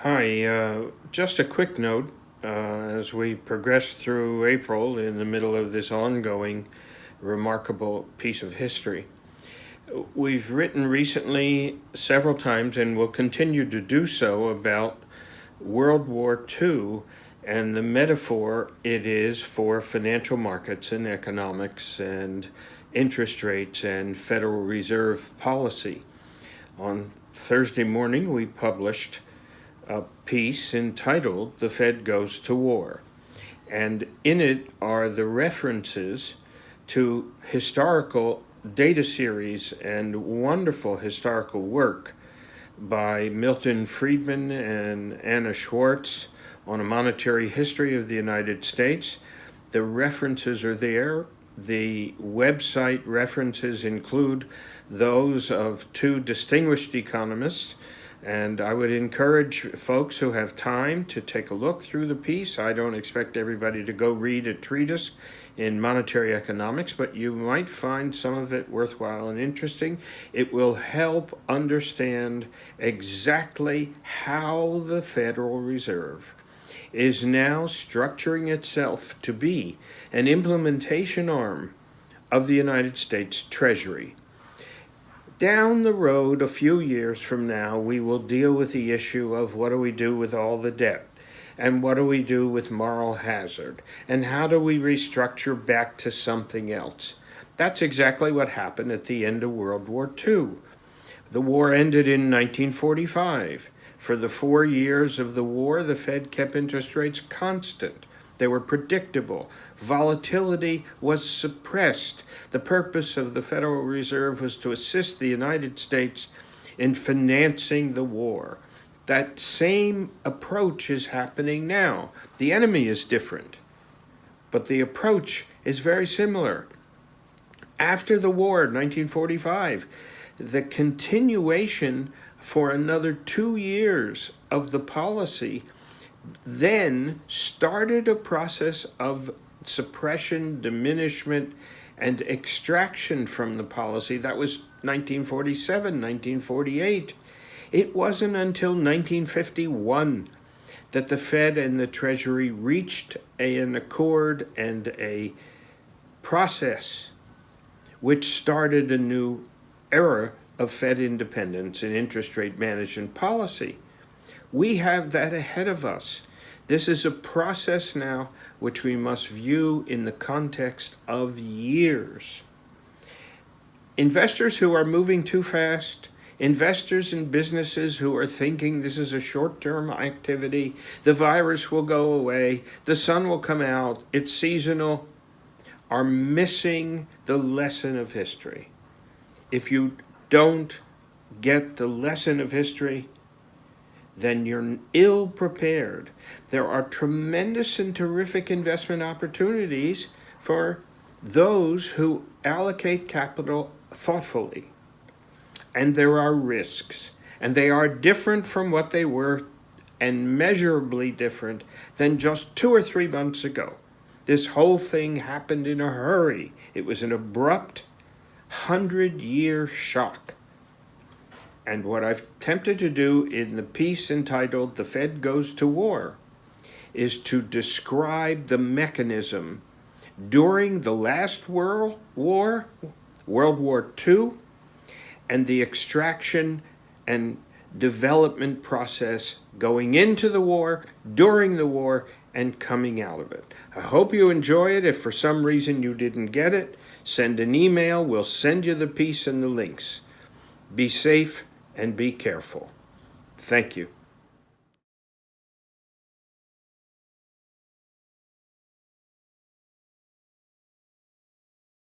Hi, just a quick note as we progress through April in the middle of this ongoing remarkable piece of history. We've written recently several times and will continue to do so about World War II and the metaphor it is for financial markets and economics and interest rates and Federal Reserve policy. On Thursday morning, we published a piece entitled "The Fed Goes to War," and in it are the references to historical data series and wonderful historical work by Milton Friedman and Anna Schwartz on a monetary history of the United States. The references are there. The website references include those of two distinguished economists, and I would encourage folks who have time to take a look through the piece. I don't expect everybody to go read a treatise in monetary economics, but you might find some of it worthwhile and interesting. It will help understand exactly how the Federal Reserve is now structuring itself to be an implementation arm of the United States Treasury. Down the road, a few years from now, we will deal with the issue of what do we do with all the debt, and what do we do with moral hazard, and how do we restructure back to something else. That's exactly what happened at the end of World War II. The war ended in 1945. For the 4 years of the war, the Fed kept interest rates constant. They were predictable. Volatility was suppressed. The purpose of the Federal Reserve was to assist the United States in financing the war. That same approach is happening now. The enemy is different, but the approach is very similar. After the war, 1945, the continuation for another 2 years of the policy then started a process of suppression, diminishment, and extraction from the policy. That was 1947, 1948. It wasn't until 1951 that the Fed and the Treasury reached an accord and a process which started a new era of Fed independence and interest rate management policy. We have that ahead of us. This is a process now which we must view in the context of years. Investors who are moving too fast, investors in businesses who are thinking this is a short-term activity, the virus will go away, the sun will come out, it's seasonal, are missing the lesson of history. If you don't get the lesson of history, then you're ill prepared. There are tremendous and terrific investment opportunities for those who allocate capital thoughtfully. And there are risks, and they are different from what they were and measurably different than just 2 or 3 months ago. This whole thing happened in a hurry. It was an abrupt 100-year shock. And what I've attempted to do in the piece entitled "The Fed Goes to War" is to describe the mechanism during the last World War, World War II, and the extraction and development process going into the war, during the war, and coming out of it. I hope you enjoy it. If for some reason you didn't get it, send an email. We'll send you the piece and the links. Be safe and be careful. Thank you.